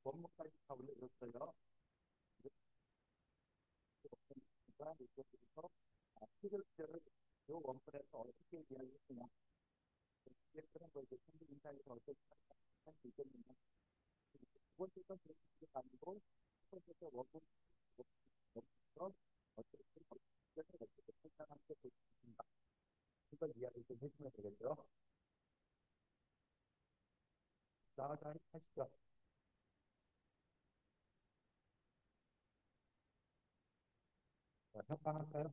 원문까지 다 올려줬어요. 그래서 시글처를 이 원문에서 어떻게 이야기했느냐, 그런 걸 이제 선생님 인사에서 어떻게 할 수 있겠느냐. 두 번째 건 그렇게 아니고, 첫 번째 원문, 원문에서 어떻게 설명하는 게 좋습니다. 그걸 이야기 좀 해주면 되겠죠. 나가서 하시죠. 자, 협상할까요?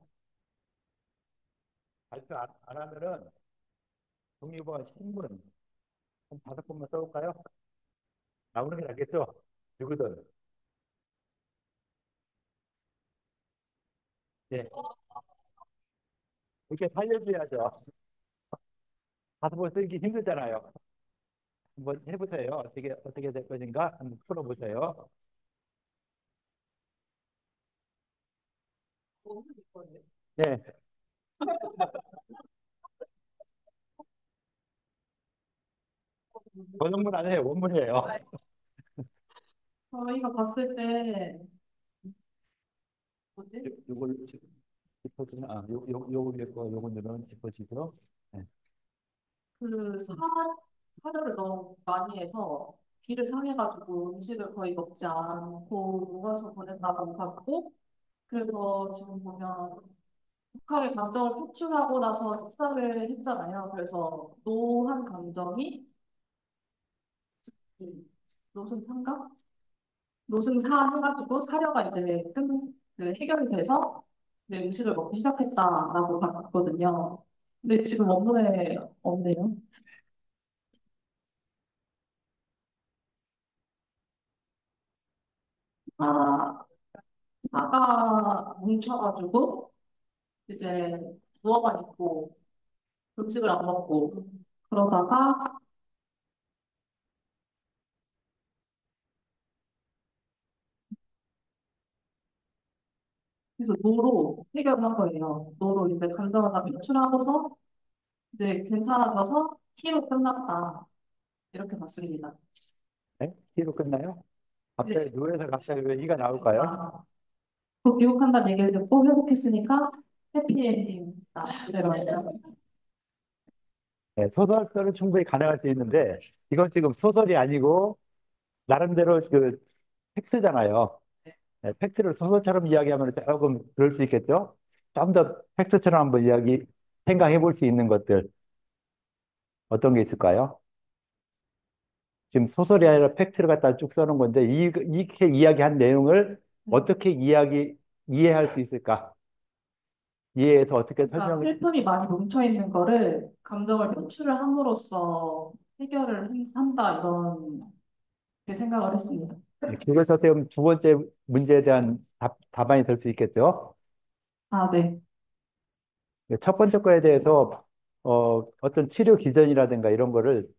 발표 안 하면은 종이번 신문 한 5번만 써볼까요? 나오는 게 낫겠죠? 누구든. 예. 이렇게 살려줘야죠. 5번 쓰기 힘들잖아요. 한번 해보세요. 어떻게 될 것인가? 한번 풀어보세요. 네. 번역문 아니에요. 원문이에요. 저희가 봤을 때 뭐지? 요걸 짚어주면, 요거는 짚어지죠. 네. 그 사료를 너무 많이 해서 비를 상해가지고 음식을 거의 먹지 않고 녹아서 보낸다고 봤고, 그래서 지금 보면 북한의 감정을 표출하고 나서 식사를 했잖아요. 그래서 노한 감정이 그 노승탄가? 노승사 해가지고 사료가 이제 그 해결이 돼서 이제 음식을 먹기 시작했다라고 봤거든요. 근데 지금 원문에 없네요. 아, 사가 뭉쳐가지고 이제 누워만 있고 음식을 안 먹고 그러다가 그래서 노로 해결을 한 거예요. 노로 이제 감정을 다 표출하고서 이제 괜찮아져서 키로 끝났다. 이렇게 봤습니다. 네? T로 끝나요? 네. 갑자기 노에서 갑자기 왜 이가 나올까요? 아, 곧 귀국한다는 얘기를 듣고 회복했으니까 해피엔딩이다. 이래요. 네, 소설서는 충분히 가능할 수 있는데, 이건 지금 소설이 아니고, 나름대로 그 팩트잖아요. 네, 팩트를 소설처럼 이야기하면 조금 그럴 수 있겠죠? 좀 더 팩트처럼 한번 생각해 볼 수 있는 것들, 어떤 게 있을까요? 지금 소설이 아니라 팩트를 갖다 쭉 써놓은 건데, 이렇게 이야기한 내용을 어떻게 이해할 수 있을까? 이해해서 어떻게 그러니까 슬픔이 많이 뭉쳐 있는 거를 감정을 표출을 함으로써 해결을 한다 이런 게 생각을 했습니다. 그래서 지금 두 번째 문제에 대한 답안이 될 수 있겠죠? 아, 네. 첫 번째 거에 대해서 어떤 치료 기전이라든가 이런 거를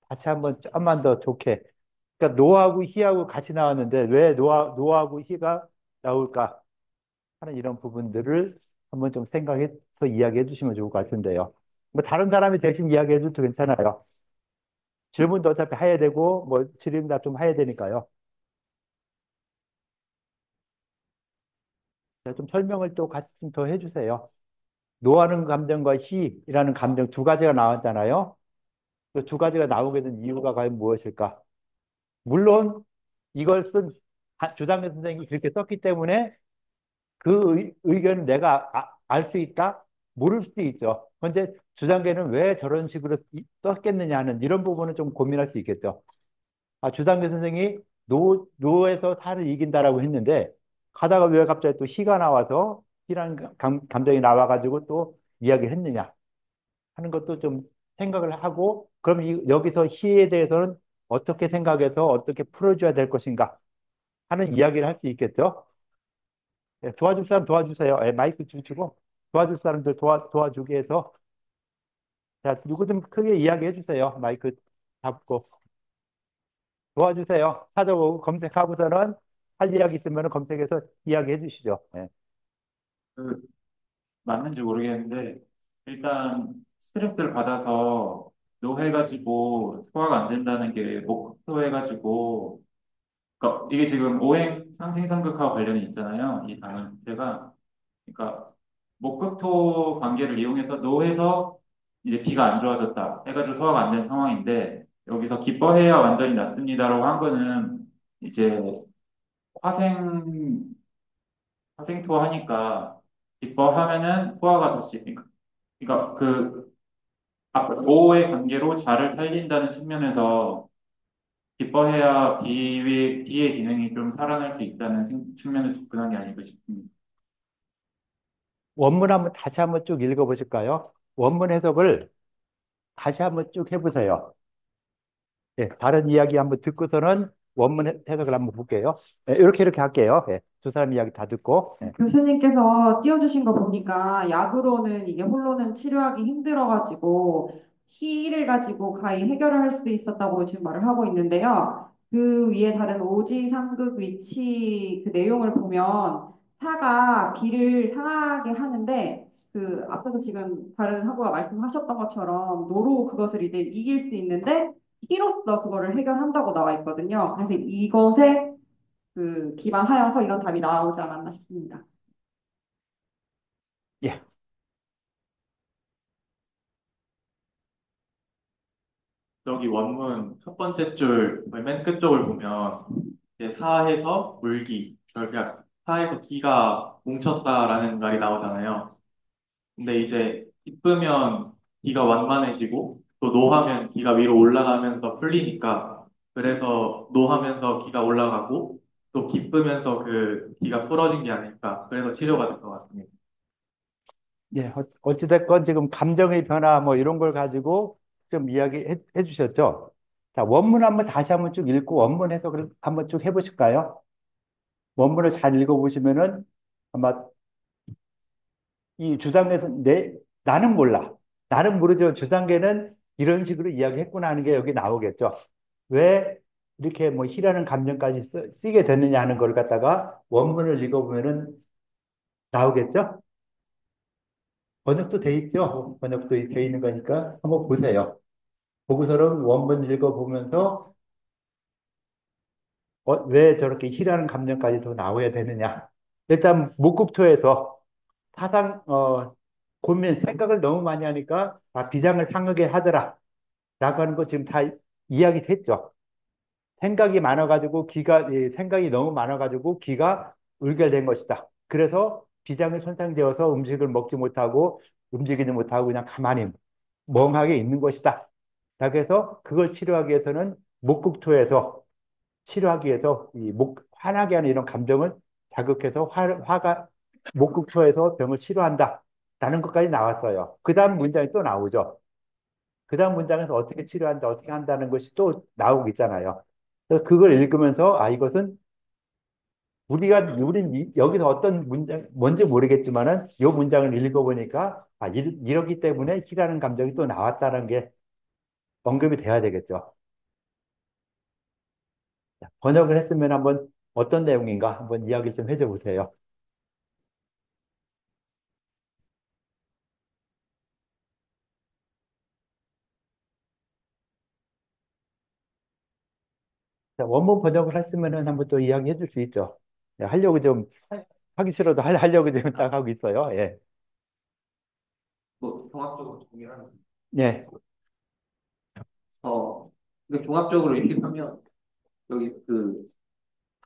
다시 한번 좀만 더 좋게. 그러니까 노하고 희하고 같이 나왔는데 왜 노하고 희가 나올까 하는 이런 부분들을 한번 좀 생각해서 이야기해 주시면 좋을 것 같은데요. 뭐 다른 사람이 대신 이야기해 줘도 괜찮아요. 질문도 어차피 해야 되고 뭐 질의응답 좀 해야 되니까요. 좀 설명을 또 같이 좀 더 해주세요. 노하는 감정과 희라는 감정 두 가지가 나왔잖아요. 그 두 가지가 나오게 된 이유가 과연 무엇일까? 물론 이걸 쓴 주장교 선생님이 그렇게 썼기 때문에 그 의견을 내가 알 수 있다? 모를 수도 있죠. 그런데 주장계는 왜 저런 식으로 썼겠느냐 하는 이런 부분은 좀 고민할 수 있겠죠. 주장계 선생이 노에서 살을 이긴다라고 했는데 가다가 왜 갑자기 또 희가 나와서 희라는 감정이 나와가지고 또 이야기를 했느냐 하는 것도 좀 생각을 하고 그럼 여기서 희에 대해서는 어떻게 생각해서 어떻게 풀어줘야 될 것인가 하는 이야기를 할 수 있겠죠. 예, 도와줄 사람 도와주세요. 예, 마이크 주시고 도와줄 사람들 도와주게 해서 자, 누구 좀 크게 이야기해 주세요. 마이크 잡고 도와주세요. 찾아보고 검색하고서는 할 이야기 있으면 검색해서 이야기해 주시죠. 예. 그 맞는지 모르겠는데 일단 스트레스를 받아서 노 해가지고 소화가 안 된다는 게 목표 해가지고 그러니까 이게 지금 오행 상승상극하고 관련이 있잖아요. 이 단어 자체가 그러니까 목극토 관계를 이용해서 노해서 이제 비가 안 좋아졌다 해가지고 소화가 안 된 상황인데 여기서 기뻐해야 완전히 낫습니다라고 한 거는 이제 화생 화생토 하니까 기뻐하면은 소화가 더 그러니까 그 오의 관계로 자를 살린다는 측면에서 기뻐해야 비의 기능이 좀 살아날 수 있다는 측면을 접근한 게 아닐까 싶습니다. 원문 한번 다시 한번 쭉 읽어보실까요? 원문 해석을 다시 한번 쭉 해보세요. 예, 다른 이야기 한번 듣고서는 원문 해석을 한번 볼게요. 예, 이렇게 할게요. 예, 두 사람 이야기 다 듣고. 예. 교수님께서 띄워주신 거 보니까 약으로는 이게 홀로는 치료하기 힘들어가지고 키를 가지고 가히 해결을 할 수도 있었다고 지금 말을 하고 있는데요. 그 위에 다른 오지상극 위치 그 내용을 보면 사가 비를 상하게 하는데 그 앞에서 지금 다른 학우가 말씀하셨던 것처럼 노로 그것을 이제 이길 수 있는데 키로서 그거를 해결한다고 나와 있거든요. 그래서 이것에 그 기반하여서 이런 답이 나오지 않았나 싶습니다. 예. 여기 원문 첫 번째 맨 끝쪽을 보면 이제 사해서 물기, 그러니까 사해서 기가 뭉쳤다라는 말이 나오잖아요. 근데 이제 기쁘면 기가 완만해지고 또 노하면 기가 위로 올라가면서 풀리니까 그래서 노하면서 기가 올라가고 또 기쁘면서 그 기가 풀어진 게 아닐까. 그래서 치료가 될 것 같습니다. 예, 어찌됐건 지금 감정의 변화 뭐 이런 걸 가지고 좀 이야기해 주셨죠? 자, 원문 한번 다시 한번 쭉 읽고 원문 해석을 한번 쭉 해보실까요? 원문을 잘 읽어보시면은 아마 이 주단계에서 나는 몰라. 나는 모르지만 주단계는 이런 식으로 이야기했구나 하는 게 여기 나오겠죠. 왜 이렇게 뭐 희라는 감정까지 쓰게 됐느냐 하는 걸 갖다가 원문을 읽어보면은 나오겠죠? 번역도 돼 있죠? 번역도 돼 있는 거니까 한번 보세요. 보고서는 원문 읽어보면서 왜 저렇게 희라는 감정까지 더 나와야 되느냐. 일단 목국토에서 고민, 생각을 너무 많이 하니까 비장을 상하게 하더라. 라고 하는 거 지금 다 이야기 됐죠. 생각이 너무 많아가지고 기가 울결된 것이다. 그래서 비장이 손상되어서 음식을 먹지 못하고 움직이지 못하고 그냥 가만히 멍하게 있는 것이다. 라고 해서 그걸 치료하기 위해서는 목국토에서 치료하기 위해서 화나게 하는 이런 감정을 자극해서 화가 목국토에서 병을 치료한다. 라는 것까지 나왔어요. 그 다음 문장이 또 나오죠. 그 다음 문장에서 어떻게 치료한다, 어떻게 한다는 것이 또 나오고 있잖아요. 그래서 그걸 읽으면서, 이것은 우린 여기서 어떤 문장, 뭔지 모르겠지만은, 이 문장을 읽어보니까, 이렇기 때문에 희라는 감정이 또 나왔다는 게 언급이 돼야 되겠죠. 자, 번역을 했으면 한번 어떤 내용인가 한번 이야기를 좀 해줘 보세요. 자, 원문 번역을 했으면은 한번 또 이야기해 줄 수 있죠. 예, 하려고 좀, 하기 싫어도 하려고 지금 딱 하고 있어요. 예. 뭐 종합적으로 동일한 예. 어 근데 종합적으로 이렇게 하면 여기 그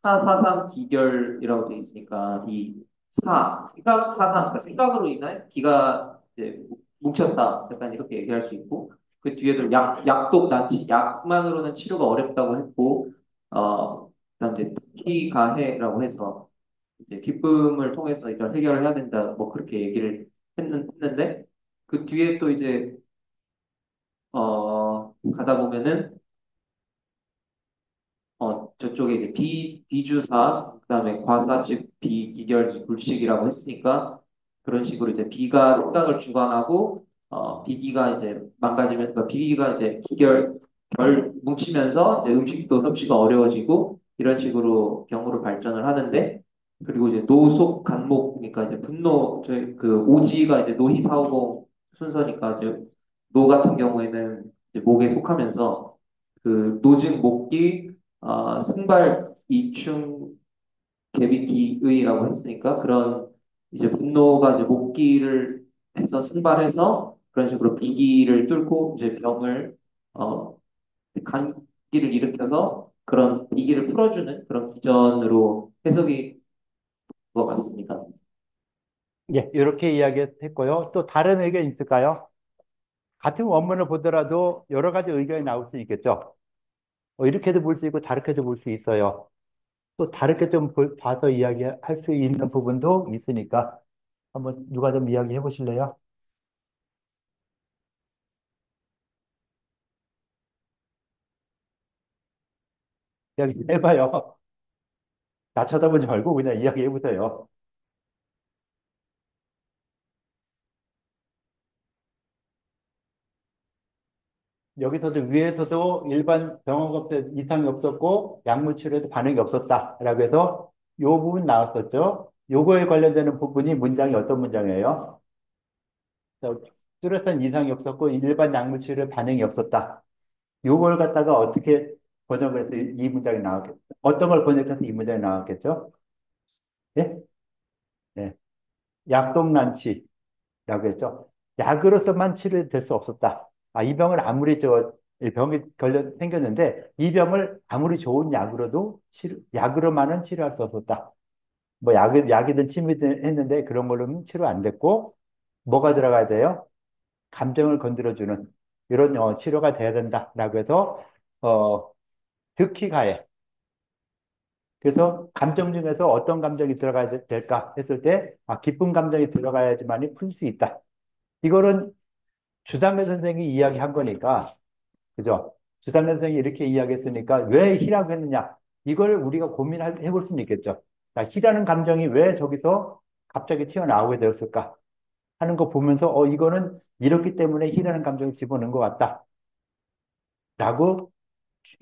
443 기결이라고 돼 있으니까 이 생각 43 그러니까 생각으로 인해 기가 이제 뭉쳤다 약간 이렇게 얘기할 수 있고 그 뒤에도 약독 난치 약만으로는 치료가 어렵다고 했고 그다음 이제 특히 가해라고 해서 이제 기쁨을 통해서 이걸 해결을 해야 된다 뭐 그렇게 얘기를 했는데 그 뒤에 또 이제 가다 보면은, 저쪽에 이제 비주사, 그다음에 과사, 즉, 비기결, 이불식이라고 했으니까, 그런 식으로 이제 비가 생각을 주관하고, 비기가 이제 망가지면, 그러니까 비기가 이제 뭉치면서 이제 음식도 섭취가 어려워지고, 이런 식으로 경우로 발전을 하는데, 그리고 이제 노속 간목, 그러니까 이제 저희 그 오지가 이제 노희사오공 순서니까, 이제 노 같은 경우에는 이제 목에 속하면서 그 노증, 목기, 승발, 이충, 개비기의라고 했으니까 그런 이제 분노가 이제 목기를 해서 승발해서 그런 식으로 비기를 뚫고 이제 병을 어, 감기를 일으켜서 그런 비기를 풀어주는 그런 기전으로 해석이 된 것 같습니다. 예, 이렇게 이야기했고요. 또 다른 의견 있을까요? 같은 원문을 보더라도 여러 가지 의견이 나올 수 있겠죠. 이렇게도 볼 수 있고 다르게도 볼 수 있어요. 또 다르게 좀 봐서 이야기할 수 있는 부분도 있으니까 한번 누가 좀 이야기해 보실래요? 이야기 해봐요. 나 쳐다보지 말고 그냥 이야기해 보세요. 여기서도 위에서도 일반 병원 검사 이상이 없었고 약물 치료에도 반응이 없었다라고 해서 요 부분 나왔었죠. 요거에 관련되는 부분이 문장이 어떤 문장이에요? 자, 뚜렷한 이상이 없었고 일반 약물 치료에 반응이 없었다. 요걸 갖다가 어떻게 번역을 해서 이 문장이 나왔겠죠? 어떤 걸 번역해서 이 문장이 나왔겠죠? 예? 네. 약동난치라고 했죠. 약으로서만 치료될 수 없었다. 이 병을 아무리 이 병이 생겼는데 이 병을 아무리 좋은 약으로도 약으로만은 치료할 수 없었다. 뭐 약이든 침이든 했는데 그런 걸로는 치료 안 됐고 뭐가 들어가야 돼요? 감정을 건드려주는 이런 치료가 돼야 된다라고 해서 어, 득기 가해. 그래서 감정 중에서 어떤 감정이 들어가야 될까 했을 때 기쁜 감정이 들어가야지만이 풀 수 있다. 이거는 주당근 선생이 이야기한 거니까 그죠? 주당근 선생이 이렇게 이야기했으니까 왜 희라고 했느냐? 이걸 우리가 고민해 볼 수는 있겠죠. 자, 희라는 감정이 왜 저기서 갑자기 튀어나오게 되었을까 하는 거 보면서 이거는 이렇기 때문에 희라는 감정을 집어넣은 것 같다라고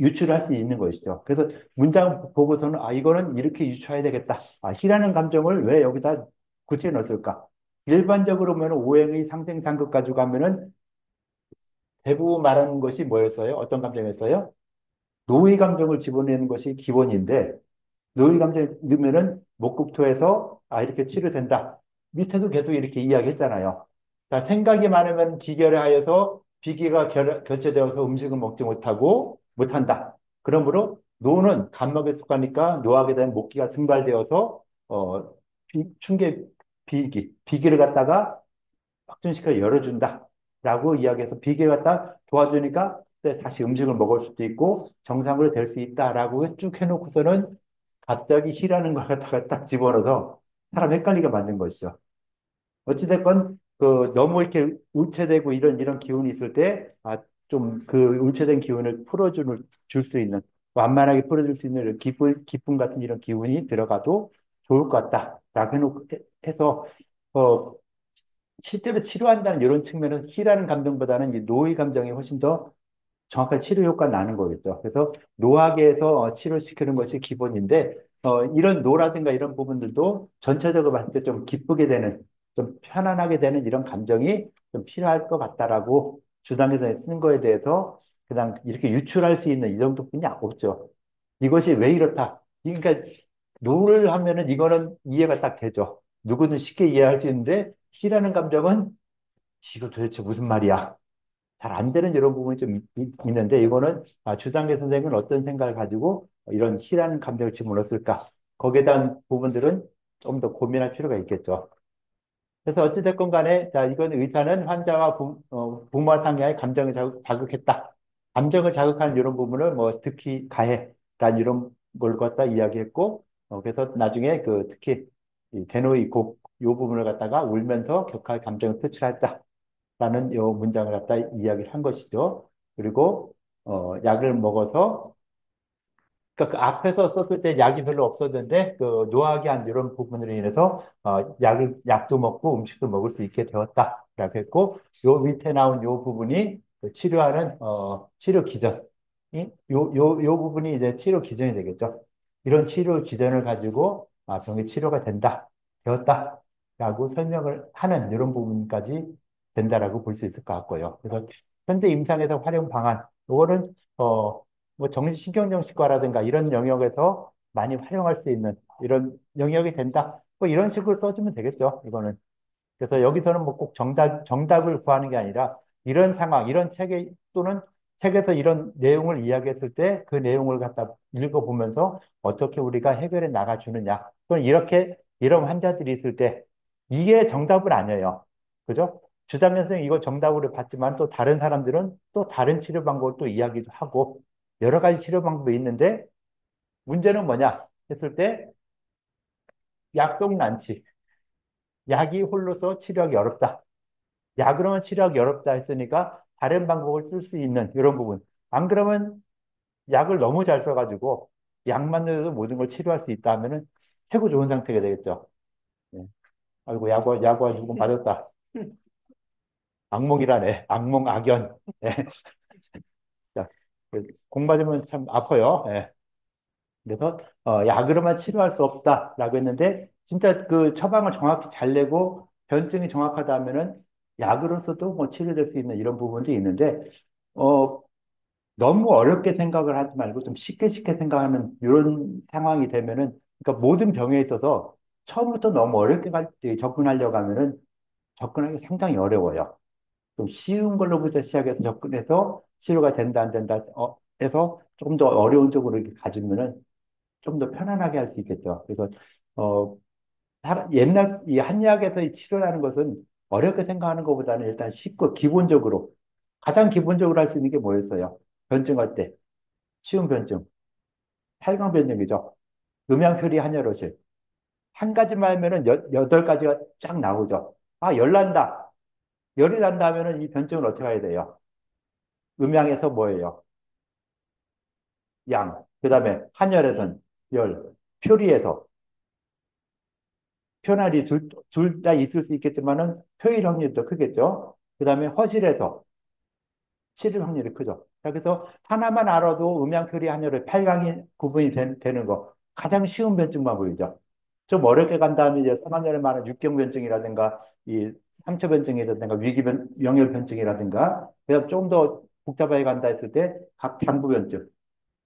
유추를 할 수 있는 것이죠. 그래서 문장 보고서는 이거는 이렇게 유추해야 되겠다. 희라는 감정을 왜 여기다 굳이 넣었을까? 일반적으로 보면 오행의 상생상극 가지고 가면은 대부분 말하는 것이 뭐였어요? 어떤 감정이었어요? 노의 감정을 집어내는 것이 기본인데 노의 감정이 넣으면은 목극토에서 이렇게 치료된다. 밑에도 계속 이렇게 이야기했잖아요. 자, 생각이 많으면 기결에 하여서 비계가 교체되어서 음식을 먹지 못한다. 그러므로 노는 간목에 속하니까 노하게 된 목기가 증발되어서 충계 비기를 갖다가 확진시켜 열어준다. 라고 이야기해서 비계를 갖다 도와주니까 다시 음식을 먹을 수도 있고 정상으로 될 수 있다라고 쭉 해놓고서는 갑자기 희라는 걸 갖다가 딱 집어넣어서 사람 헷갈리게 만든 것이죠. 어찌됐건 너무 이렇게 울체되고 이런 기운이 있을 때 좀 그 울체된 기운을 줄 수 있는 완만하게 풀어줄 수 있는 이런 기쁨 같은 이런 기운이 들어가도 좋을 것 같다라고 해서 어, 실제로 치료한다는 이런 측면은 희라는 감정보다는 이 노의 감정이 훨씬 더 정확한 치료 효과가 나는 거겠죠. 그래서 노학에서 치료시키는 것이 기본인데 이런 노라든가 이런 부분들도 전체적으로 봤을 때 좀 기쁘게 되는 좀 편안하게 되는 이런 감정이 좀 필요할 것 같다라고 주당에서 쓴 거에 대해서 그냥 이렇게 유출할 수 있는 이 정도뿐이 없죠. 이것이 왜 이렇다. 그러니까 노를 하면은 이거는 이해가 딱 되죠. 누구든 쉽게 이해할 수 있는데 시라는 감정은 이거 도대체 무슨 말이야? 잘 안 되는 이런 부분이 좀 있는데 이거는 주장계 선생은 어떤 생각을 가지고 이런 희라는 감정을 집어넣었을까? 거기에 대한 부분들은 좀 더 고민할 필요가 있겠죠. 그래서 어찌됐건 간에 자 이건 의사는 환자와 부모와 상의하에 감정을 자극했다. 감정을 자극하는 이런 부분을 뭐 특히 가해란 이런 걸 갖다 이야기했고 그래서 나중에 그 특히 이 대노의 곡 요 부분을 갖다가 울면서 격하게 감정을 표출했다. 라는 요 문장을 갖다 이야기를 한 것이죠. 그리고 약을 먹어서 그러니까 그 앞에서 썼을 때 약이 별로 없었는데 그 노화기 한 이런 부분으로 인해서 약도 먹고 음식도 먹을 수 있게 되었다라고 했고 요 밑에 나온 요 부분이 그 치료하는 치료 기전 요 부분이 이제 치료 기전이 되겠죠. 이런 치료 기전을 가지고 병의 치료가 되었다라고 설명을 하는 이런 부분까지 된다라고 볼 수 있을 것 같고요. 그래서 현대 임상에서 활용 방안, 요거는, 뭐 정신신경정신과라든가 이런 영역에서 많이 활용할 수 있는 이런 영역이 된다. 뭐 이런 식으로 써주면 되겠죠, 이거는. 그래서 여기서는 뭐 꼭 정답을 구하는 게 아니라 이런 상황, 이런 책에 또는 책에서 이런 내용을 이야기했을 때 그 내용을 갖다 읽어보면서 어떻게 우리가 해결해 나가주느냐. 또는 이렇게 이런 환자들이 있을 때 이게 정답은 아니에요. 그죠? 주담 선생님 이거 정답으로 봤지만 또 다른 사람들은 또 다른 치료 방법을 또 이야기도 하고 여러 가지 치료 방법이 있는데 문제는 뭐냐 했을 때 약독난치. 약이 홀로서 치료하기 어렵다. 약으로는 치료하기 어렵다 했으니까 다른 방법을 쓸 수 있는 이런 부분. 안 그러면 약을 너무 잘 써가지고 약만으로도 모든 걸 치료할 수 있다 하면은 최고 좋은 상태가 되겠죠. 예. 아이고, 야구가 조금 맞았다. 악몽이라네. 악몽, 악연. 예. 자, 공 맞으면 참 아파요. 예. 그래서 약으로만 치료할 수 없다라고 했는데 진짜 그 처방을 정확히 잘 내고 변증이 정확하다 하면은 약으로서도 뭐 치료될 수 있는 이런 부분도 있는데 어, 너무 어렵게 생각을 하지 말고 좀 쉽게 쉽게 생각하는 이런 상황이 되면은 그러니까 모든 병에 있어서 처음부터 너무 어렵게 접근하려고 하면은 접근하기 상당히 어려워요. 좀 쉬운 걸로부터 시작해서 접근해서 치료가 된다 안 된다 해서 조금 더 어려운 쪽으로 이렇게 가지면은 좀 더 편안하게 할 수 있겠죠. 그래서 어, 옛날 이 한의학에서 이 치료라는 것은 어렵게 생각하는 것보다는 일단 쉽고 기본적으로 가장 기본적으로 할 수 있는 게 뭐였어요? 변증할 때 쉬운 변증, 팔강 변증이죠. 음양표리 한여로실 한 가지만 하면은 여덟 가지가 쫙 나오죠. 아, 열 난다. 열이 난다 하면은 이 변증을 어떻게 해야 돼요? 음양에서 뭐예요? 양. 그다음에 한열에선 열. 표리에서 표날이 둘 다 있을 수 있겠지만은 표일 확률이 더 크겠죠. 그다음에 허실에서 치를 확률이 크죠. 자, 그래서 하나만 알아도 음양표리 한열의 8강이 구분이 되는 거 가장 쉬운 변증만 보이죠. 좀 어렵게 간 다음에 이제 삼한열에 말하는 육경 변증이라든가 이 삼초 변증이라든가 영열 변증이라든가 그래서 좀 더 복잡하게 간다 했을 때 각 장부 변증,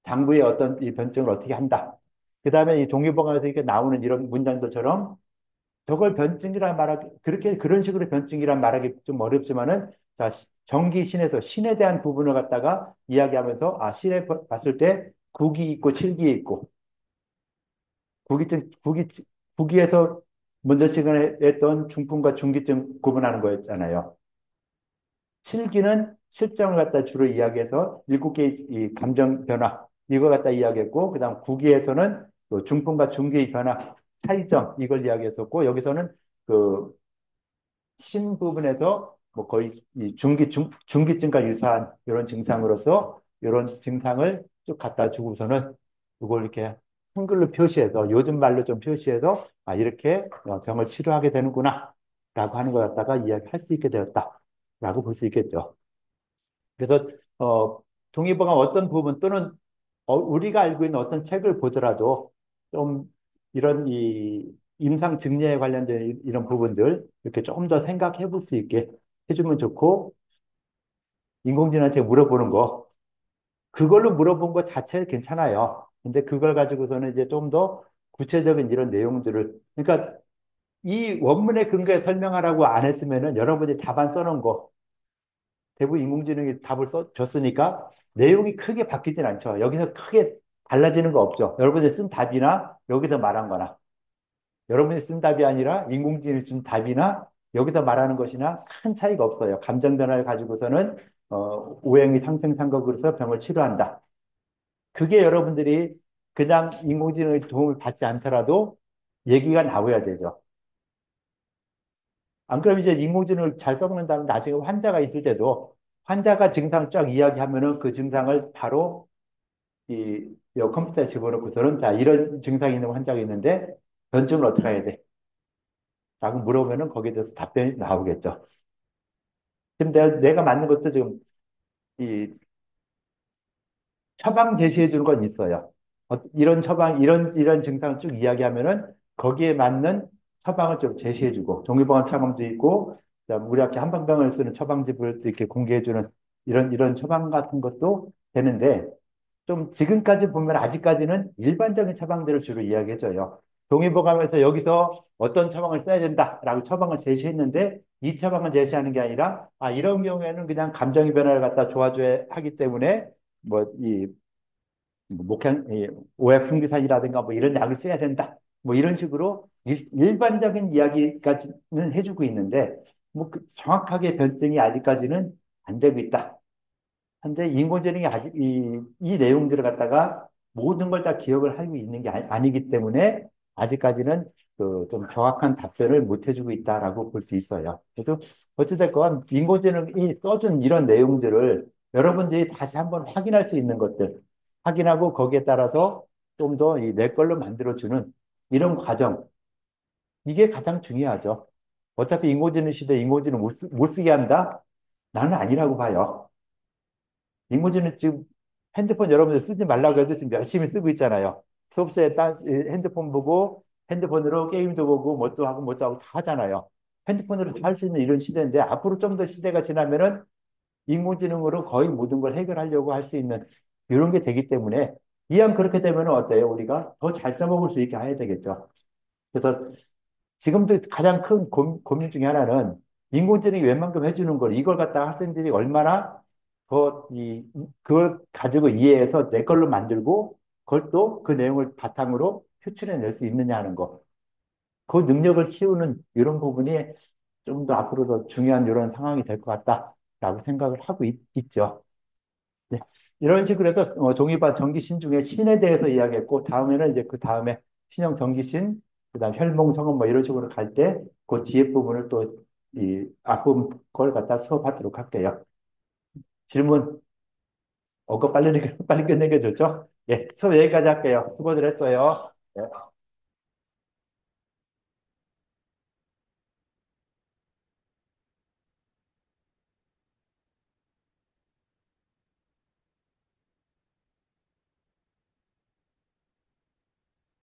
장부의 어떤 이 변증을 어떻게 한다. 그다음에 이 동의보감에서 이렇게 나오는 이런 문장들처럼 저걸 변증이라 말하기, 그렇게, 그런 식으로 변증이란 말하기 좀 어렵지만은, 자, 전기신에서 신에 대한 부분을 갖다가 이야기하면서, 아, 신에 봤을 때 국이 있고 칠기 있고, 국기증, 국기에서 먼저 시간에 했던 중풍과 중기증 구분하는 거였잖아요. 칠기는 실정을 갖다 주로 이야기해서 일곱 개의 이 감정 변화, 이걸 갖다 이야기했고, 그 다음 구기에서는 또 중풍과 중기의 변화, 차이점, 이걸 이야기했었고, 여기서는 그 신 부분에서 뭐 거의 이 중기증과 유사한 이런 증상으로서 이런 증상을 쭉 갖다 주고서는 이걸 이렇게 한글로 표시해서 요즘 말로 좀 표시해서 아 이렇게 병을 치료하게 되는구나 라고 하는 것 갖다가 이야기할 수 있게 되었다라고 볼 수 있겠죠. 그래서 동의보감 어떤 부분 또는 우리가 알고 있는 어떤 책을 보더라도 좀 이런 이 임상 증례에 관련된 이런 부분들 이렇게 조금 더 생각해 볼 수 있게 해주면 좋고 인공지능한테 물어보는 거 그걸로 물어본 것 자체 괜찮아요. 근데 그걸 가지고서는 이제 좀 더 구체적인 이런 내용들을 그러니까 이 원문의 근거에 설명하라고 안 했으면은 여러분이 답안 써놓은 거 대부분 인공지능이 답을 줬으니까 내용이 크게 바뀌진 않죠. 여기서 크게 달라지는 거 없죠. 여러분이 쓴 답이나 여기서 말한 거나 여러분이 쓴 답이 아니라 인공지능이 준 답이나 여기서 말하는 것이나 큰 차이가 없어요. 감정 변화를 가지고서는 오행이 상생상극으로서 병을 치료한다. 그게 여러분들이 그냥 인공지능의 도움을 받지 않더라도 얘기가 나와야 되죠. 안 그러면 이제 인공지능을 잘 써먹는다면 나중에 환자가 있을 때도 환자가 증상 쫙 이야기하면은 그 증상을 바로 이 컴퓨터에 집어넣고서는 자, 이런 증상이 있는 환자가 있는데 변증을 어떻게 해야 돼? 라고 물어보면은 거기에 대해서 답변이 나오겠죠. 지금 내가 맞는 것도 지금 이 처방 제시해 주는 건 있어요. 이런 처방, 이런 증상을 쭉 이야기하면은 거기에 맞는 처방을 좀 제시해 주고, 동의보감 처방도 있고, 그다음 우리 학교 한방병원을 쓰는 처방집을 이렇게 공개해 주는 이런 처방 같은 것도 되는데 좀 지금까지 보면 아직까지는 일반적인 처방들을 주로 이야기해줘요. 동의보감에서 여기서 어떤 처방을 써야 된다라고 처방을 제시했는데 이 처방을 제시하는 게 아니라 이런 경우에는 그냥 감정의 변화를 갖다 도와줘야 하기 때문에 뭐이 목향, 오약 승비산이라든가 뭐 이런 약을 써야 된다. 뭐 이런 식으로 일반적인 이야기까지는 해주고 있는데 정확하게 변증이 아직까지는 안 되고 있다. 근데 인공지능이 아직 이 내용들을 갖다가 모든 걸 다 기억을 하고 있는 게 아니기 때문에 아직까지는 그 좀 정확한 답변을 못 해주고 있다라고 볼 수 있어요. 그래도 어찌됐건 인공지능이 써준 이런 내용들을 여러분들이 다시 한번 확인할 수 있는 것들, 확인하고 거기에 따라서 좀 더 내 걸로 만들어주는 이런 과정, 이게 가장 중요하죠. 어차피 인공지능 시대에 인공지능 못 쓰게 한다? 나는 아니라고 봐요. 인공지능 지금 핸드폰 여러분들 쓰지 말라고 해도 지금 열심히 쓰고 있잖아요. 수업 시간에 핸드폰 보고 핸드폰으로 게임도 보고 뭣도 하고 다 하잖아요. 핸드폰으로 다 할 수 있는 이런 시대인데 앞으로 좀 더 시대가 지나면은 인공지능으로 거의 모든 걸 해결하려고 할 수 있는 이런 게 되기 때문에 이왕 그렇게 되면 어때요? 우리가 더 잘 써먹을 수 있게 해야 되겠죠. 그래서 지금도 가장 큰 고민 중에 하나는 인공지능이 웬만큼 해주는 걸 이걸 갖다가 학생들이 얼마나 그걸 가지고 이해해서 내 걸로 만들고 그걸 또 그 내용을 바탕으로 표출해낼 수 있느냐 하는 거. 그 능력을 키우는 이런 부분이 좀 더 앞으로 더 중요한 이런 상황이 될 것 같다라고 생각을 하고 있죠. 네. 이런 식으로 해서 동의반 전기신 중에 신에 대해서 이야기했고 다음에는 이제 그 다음에 신형 전기신 그다음 혈몽성은 뭐 이런 식으로 갈 때 그 뒤에 부분을 또 이 앞부분 걸 갖다 수업하도록 할게요. 질문 빨리 끝내게 좋죠? 예, 수업 여기까지 할게요. 수고들 했어요. 예.